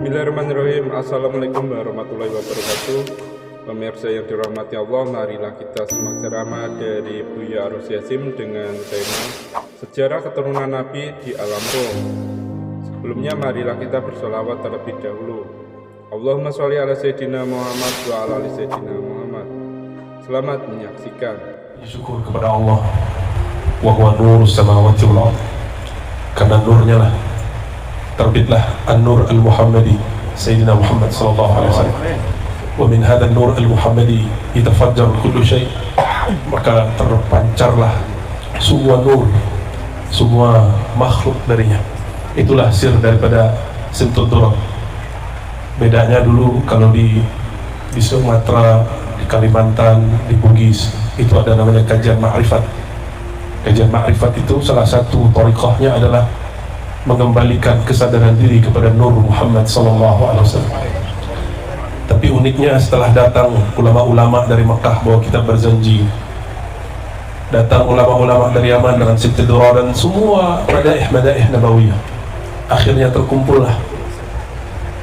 Bismillahirrahmanirrahim. Assalamualaikum warahmatullahi wabarakatuh. Pemirsa yang dirahmati Allah, marilah kita simak ceramah dari Buya Arus Yasim dengan tema Sejarah Keturunan Nabi di Alam Roh. Sebelumnya marilah kita bersolawat terlebih dahulu. Allahumma sholli ala Sayyidina Muhammad wa ala ali Sayyidina Muhammad. Selamat menyaksikan. Syukur kepada Allah, wa huwa nurus samawati wal ardh. Karena nurnya lah terbitlah An-Nur Al-Muhammadi Sayyidina Muhammad sallallahu alaihi wasallam. Wa min hadha An-Nur Al-Muhammadi yatafajjar kullu syai'. Maka terpancarlah semua nur, semua makhluk darinya. Itulah sir daripada Simtud Durrah. Bedanya dulu kalau di Sumatera, di Kalimantan, di Bugis itu ada namanya kajian ma'rifat. Kajian ma'rifat itu salah satu thariqahnya adalah mengembalikan kesadaran diri kepada Nur Muhammad sallallahu alaihi wasallam. Tapi uniknya setelah datang ulama-ulama dari Mekah bawa kitab berjanji, datang ulama-ulama dari Yaman dengan Simtud Durrah dan semua madaih nabawiyah, akhirnya terkumpullah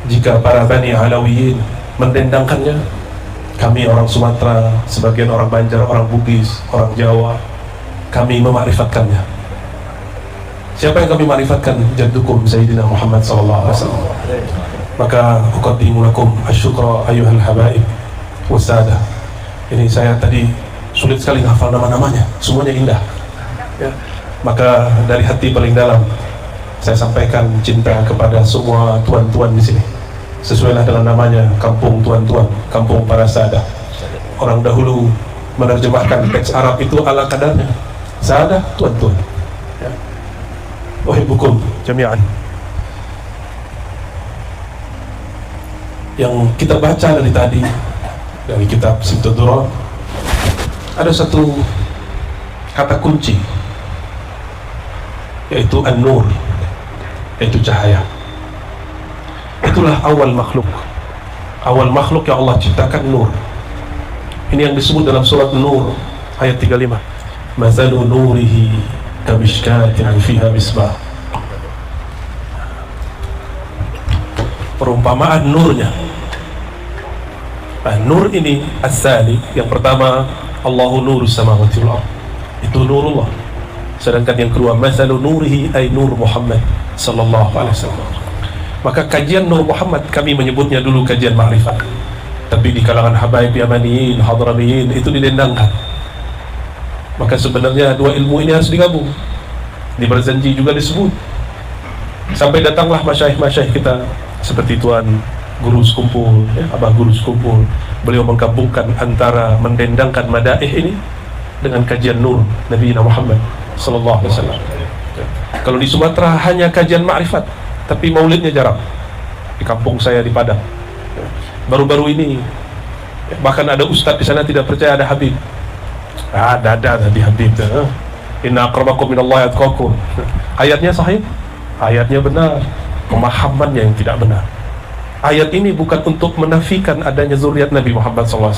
jika para Bani Alawiyin mendendangkannya. Kami orang Sumatera, sebagian orang Banjar, orang Bugis, orang Jawa, kami memakrifatkannya. Siapa yang kami makrifatkan? Jaddukum Sayyidina Muhammad sallallahu alaihi wasallam. Maka uqaddimu lakum asyukra ayyuhal habaib wasada. Ini saya tadi sulit sekali hafal nama-namanya, semuanya indah ya. Maka dari hati paling dalam saya sampaikan cinta kepada semua tuan-tuan di sini. Sesuailah dengan namanya, kampung tuan-tuan, kampung para sadah. Orang dahulu menerjemahkan teks Arab itu ala kadarnya. Sadah, tuan-tuan. Uhibbukum jami'an. Yang kita baca dari tadi dari kitab Simtud Durrah, ada satu kata kunci, yaitu An-Nur, yaitu cahaya. Itulah awal makhluk. Awal makhluk yang Allah ciptakan nur. Ini yang disebut dalam surat Nur ayat 35. Mazalu nurihi kamishkatin fiha misbah. Perumpamaan nurnya. Nur ini as-sali, yang pertama Allahu nurus samawati wal ardh, itu nurullah. Sedangkan yang kedua mazalu nurihi ay nur Muhammad sallallahu alaihi wasallam. Maka kajian Nur Muhammad kami menyebutnya dulu kajian ma'rifat, tapi di kalangan habaib Yamaniyin, Hadramiyin itu didendangkan. Maka sebenarnya dua ilmu ini harus digabung. Di berjanji juga disebut. Sampai datanglah masyaikh-masyaikh kita seperti Tuan Guru Sekumpul, ya, Abah Guru Sekumpul. Beliau menggabungkan antara mendendangkan madaih ini dengan kajian Nur Nabi Muhammad sallallahu alaihi wasallam. Kalau di Sumatera hanya kajian ma'rifat, tapi maulidnya jarang. Di kampung saya di Padang, baru-baru ini bahkan ada ustadz di sana tidak percaya ada Habib. Ada tadi Habib. Inna akramakum minallahi atqakum. Ayatnya sahih, ayatnya benar, pemahamannya yang tidak benar. Ayat ini bukan untuk menafikan adanya zuriat Nabi Muhammad SAW.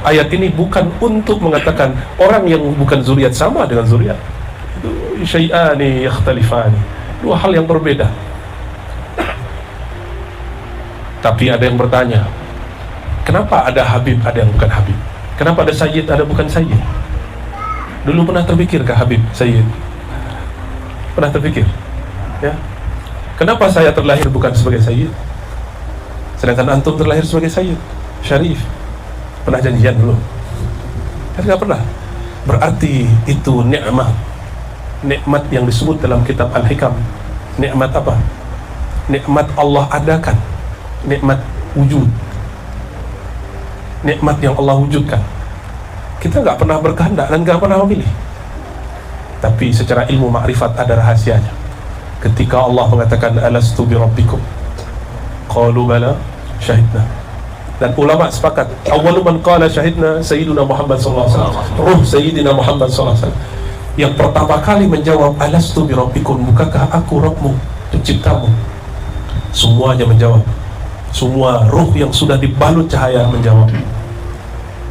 Ayat ini bukan untuk mengatakan orang yang bukan zuriat sama dengan zuriat. Itu syai'ani yakhtalifani, dua hal yang berbeda. Tapi ada yang bertanya, kenapa ada Habib, ada yang bukan Habib? Kenapa ada Sayyid, ada bukan Sayyid? Dulu pernah terpikirkah Habib, Sayyid? Pernah terpikir? Ya. Kenapa saya terlahir bukan sebagai Sayyid, sedangkan antum terlahir sebagai Sayyid, Syarif? Pernah janjian dulu? Kan nggak pernah. Berarti itu nikmat. Nikmat yang disebut dalam kitab Al-Hikam. Nikmat apa? Nikmat Allah adakan. Nikmat wujud, nikmat yang Allah wujudkan. Kita nggak pernah berkehendak dan nggak pernah memilih. Tapi secara ilmu makrifat ada rahasianya. Ketika Allah mengatakan alastu bi rabbikum, qalu bala syahidna. Dan ulama sepakat, awwalu man qala syahidna Sayyidina Muhammad sallallahu alaihi wasallam, ruh Sayyidina Muhammad sallallahu alaihi wasallam. Yang pertama kali menjawab alastu bi rabbikum, bukankah aku Rabbmu, penciptamu? Semuanya menjawab. Semua ruh yang sudah dibalut cahaya menjawab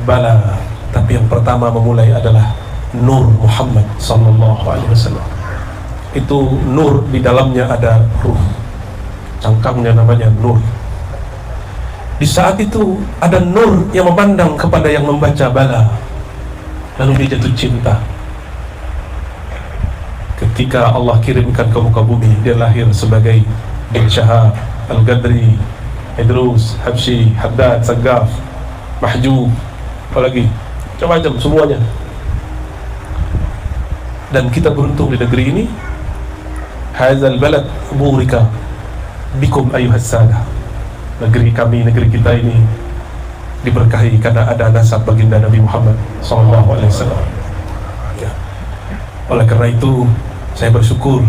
bala. Tapi yang pertama memulai adalah Nur Muhammad sallallahu alaihi wasallam. Itu nur, di dalamnya ada ruh. Cangkangnya namanya nur. Di saat itu ada nur yang memandang kepada yang membaca bala, lalu dia jatuh cinta. Ketika Allah kirimkan ke muka bumi, dia lahir sebagai bin Syahab, Al-Gadri, Idrus, Habsyi, Haddad, Saggaf, Mahjub, apalagi macam-macam semuanya. Dan kita beruntung di negeri ini. Hadzal balad burika bikum ayyuhas sadah. Negeri kami, negeri kita ini diberkahi karena ada nasab baginda Nabi Muhammad SAW. Ya. Oleh karena itu saya bersyukur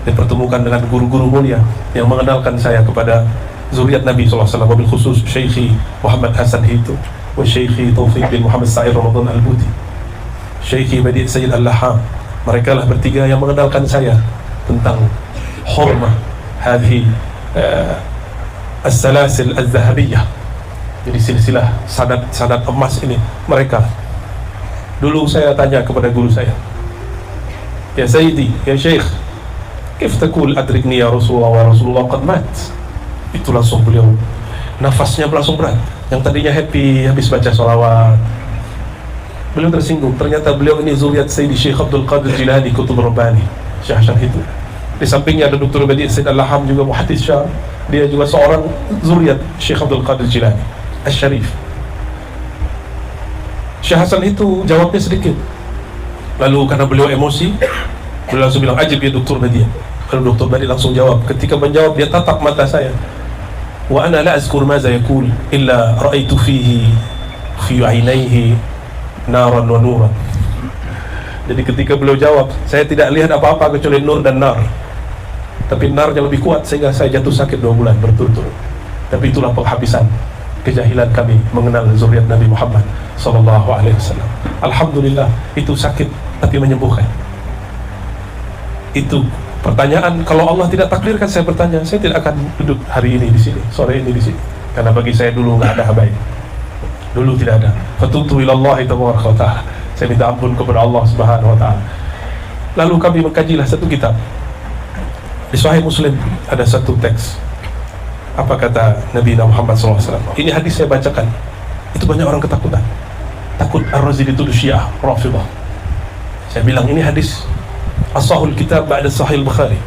dipertemukan dengan guru-guru mulia yang mengenalkan saya kepada zuriat Nabi SAW, wabil khusus Syekhi Muhammad Hasan Hitu wa Syekhi Taufiq bin Muhammad Sa'id Ramadan Al-Buti, Syekhi Badi' Sayyid Al-Laham. Mereka lah bertiga yang mengenalkan saya tentang hurmah hadhi as-salasil az-zahabiyah. Jadi silsilah sanad emas ini mereka. Dulu saya tanya kepada guru saya, ya Sayyidi, ya Syekh, kif takul adrikni ya Rasulullah wa Rasulullah qad mat. Itu langsung beliau nafasnya langsung berat. Yang tadinya happy habis baca sholawat, beliau tersinggung. Ternyata beliau ini zuriat Sayyidi Syekh Abdul Qadir Jilani Qutb Rabbani, Syekh Hasan itu. Di sampingnya ada Dr. Badi' Sayyid Al-Laham, juga muhaddits Syam. Dia juga seorang zuriat Syekh Abdul Qadir Jilani Asy-Syarif. Syekh Hasan itu jawabnya sedikit. Lalu karena beliau emosi, beliau langsung bilang, ajib ya Dr. Badi'. Lalu Dr. Badi' langsung jawab. Ketika menjawab, dia tatap mata saya. Wa ana la azkur ma za yaqul illa ra'aitu fihi fi 'ainaihi naran wa nuran. Jadi ketika beliau jawab, saya tidak lihat apa-apa kecuali nur dan nar. Tapi narnya lebih kuat sehingga saya jatuh sakit 2 bulan berturut-turut. Tapi itulah penghabisan kejahilan kami mengenal zuriat Nabi Muhammad sallallahu alaihi wasallam. Alhamdulillah, itu sakit tapi menyembuhkan. Itu pertanyaan, kalau Allah tidak takdirkan saya bertanya, saya tidak akan duduk hari ini di sini, sore ini di sini. Karena bagi saya dulu nggak ada habaib. Dulu tidak ada. Fatutu ilallahi tabaraka wa ta'ala. Saya minta ampun kepada Allah Subhanahu wa ta'ala. Lalu kami mengkajilah satu kitab. Di Sahih Muslim ada satu teks. Apa kata Nabi Muhammad SAW? Ini hadis saya bacakan. Itu banyak orang ketakutan. Takut Ar-Razi dituduh Syiah, Rafidah. Saya bilang ini hadis as-sahul kitab ba'da Sahih Al-Bukhari.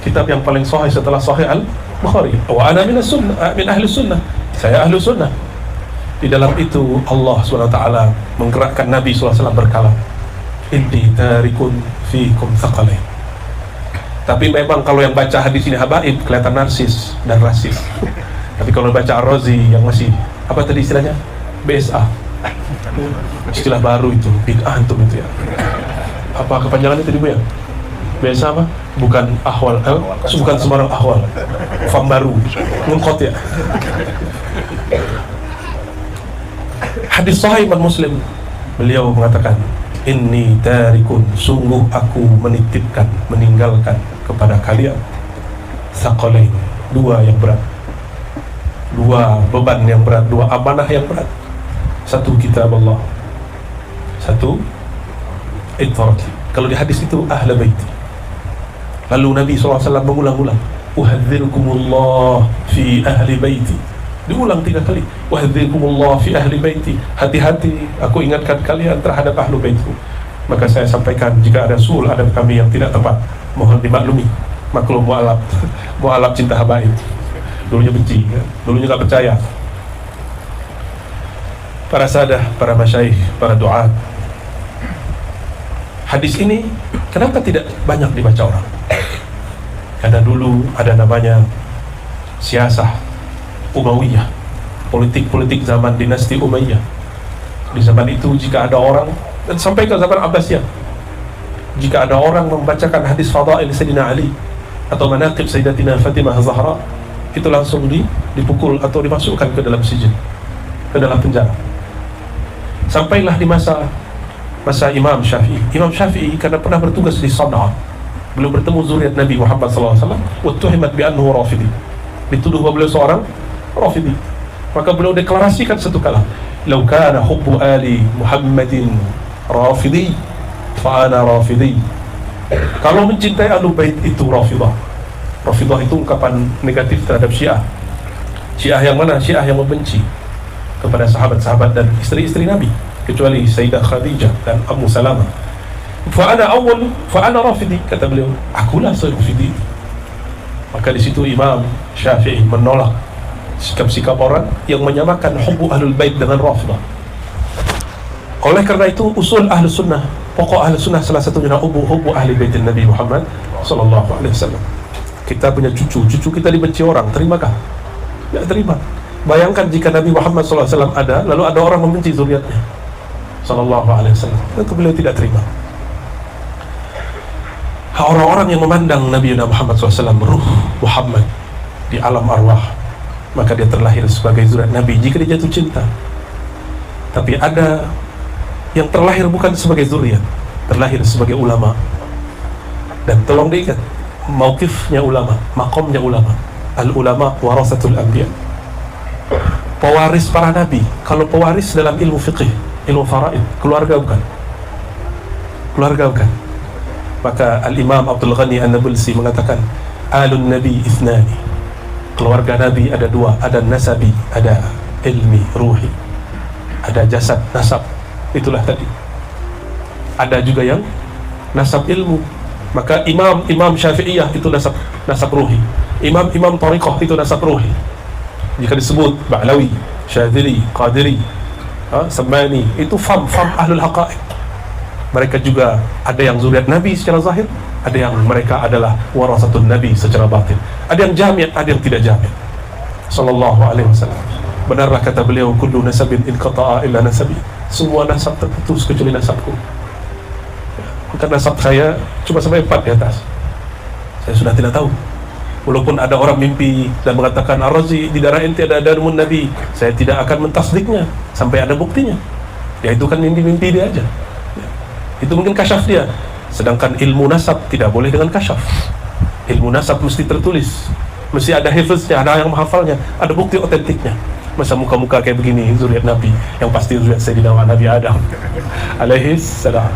Kitab yang paling sahih setelah Sahih Al-Bukhari. Wa ana min ahli sunnah. Saya ahli sunnah. Di dalam itu Allah SWT menggerakkan Nabi SAW berkalam, inni tarikun fikum thaqalain. Tapi memang kalau yang baca hadis ini habaib, kelihatan narsis dan rasis. Tapi kalau baca Ar-Razi yang masih, apa tadi istilahnya? BSA. Istilah baru itu, bid'ah antum itu ya. Apa kepanjangannya tadi Bu ya? BSA apa? Bukan ahwal, bukan sembarang ahwal. Fam baru, ngungkot ya. Hadis Sahih Imam Muslim, beliau mengatakan, inni tarikun, sungguh aku menitipkan, meninggalkan kepada kalian thaqalain, 2 yang berat, 2 beban yang berat, 2 amanah yang berat. 1 kitab Allah, 1 itrati. Kalau di hadis itu ahla baiti. Lalu Nabi SAW mengulang-ulang, uhadzirkumullah fi ahli baiti. Diulang 3 kali. Wahdzikumullah fi ahli baiti. Hati-hati, aku ingatkan kalian terhadap ahlu baitku. Maka saya sampaikan, jika ada sul adab kami yang tidak tepat, mohon dimaklumi. Maklum mu'alaf cinta habaib. Dulunya benci, ya? Dulunya gak percaya. Para sadah, para masyaikh, para du'at. Hadis ini kenapa tidak banyak dibaca orang? Karena dulu ada namanya siasah Umayyah, politik-politik zaman dinasti Umayyah. Di zaman itu jika ada orang, dan sampai ke zaman Abbasiyah, jika ada orang membacakan hadis fadail Sayyidina Ali atau manaqib Sayyidatina Fatimah Zahra, itu langsung dipukul atau dimasukkan ke dalam sijin, ke dalam penjara. Sampailah di masa Imam Syafi'i. Imam Syafi'i karena pernah bertugas di Sana'a, beliau bertemu zuriat Nabi Muhammad SAW, wa tuhimat bi annahu rafidi, dituduh bahwa beliau seorang Rafidi. Maka beliau deklarasikan satu kala, "Lau kana hubbu ali Muhammadin rafidi, fa ana rafidi." Kalau mencintai Ahlul Bait itu Rafidah. Rafidah itu ungkapan negatif terhadap Syiah. Syiah yang mana? Syiah yang membenci kepada sahabat-sahabat dan isteri-istri Nabi, kecuali Sayyidah Khadijah dan Ummu Salamah. Fa'ana Rafidi, kata beliau, akulah Rafidi. Maka di situ Imam Syafi'i menolak sikap-sikap orang yang menyamakan hubbu ahlul bait dengan Rafidah. Oleh karena itu usul ahlus sunnah, pokok ahlus sunnah salah satunya hubbu ahli baitin Nabi Muhammad sallallahu alaihi wasallam. Kita punya cucu kita dibenci orang, terimakah? Tidak terima. Bayangkan jika Nabi Muhammad sallallahu alaihi wasallam ada, lalu ada orang membenci zuriatnya sallallahu alaihi wasallam, tentu beliau tidak terima. Orang-orang yang memandang Nabi Muhammad SAW ruh Muhammad di alam arwah, maka dia terlahir sebagai zuriat Nabi jika dia jatuh cinta. Tapi ada yang terlahir bukan sebagai zuriat, terlahir sebagai ulama. Dan tolong diingat, mauqifnya ulama, makomnya ulama. Al-ulama warasatul anbiya, pewaris para nabi. Kalau pewaris dalam ilmu fiqih, ilmu faraid, keluarga bukan. Maka Al-Imam Abdul Ghani An-Nabulsi mengatakan, alun nabi ithnani, keluarga nabi ada dua, ada nasabi, ada ilmi, ruhi. Ada jasad, nasab, itulah tadi. Ada juga yang nasab ilmu. Maka Imam Syafi'iyah itu nasab ruhi. Imam Tariqah itu nasab ruhi. Jika disebut Ba'lawi, Syadzili, Qadiri, Samani, itu fam ahlul haqa'iq. Mereka juga ada yang zuriat Nabi secara zahir, ada yang mereka adalah warasatun Nabi secara batin. Ada yang jami', ada yang tidak jami'. Sallallahu alaihi wasallam. Benarlah kata beliau, kullu nasabin inqata'a illa nasabi. Semua nasab terputus kecuali nasabku. Bukan nasab saya cuma sampai 4 di atas. Saya sudah tidak tahu. Walaupun ada orang mimpi dan mengatakan, Ar-Razi, di darah ente ada darmun Nabi, saya tidak akan mentasdiknya sampai ada buktinya. Ya itu kan mimpi-mimpi dia aja. Itu mungkin kasyaf dia. Sedangkan ilmu nasab tidak boleh dengan kasyaf. Ilmu nasab mesti tertulis, mesti ada hifznya, ada yang menghafalnya, ada bukti otentiknya. Masa muka-muka kayak begini zuriat Nabi, yang pasti zuriat Sayyidina Nabi Adam alaihi salam.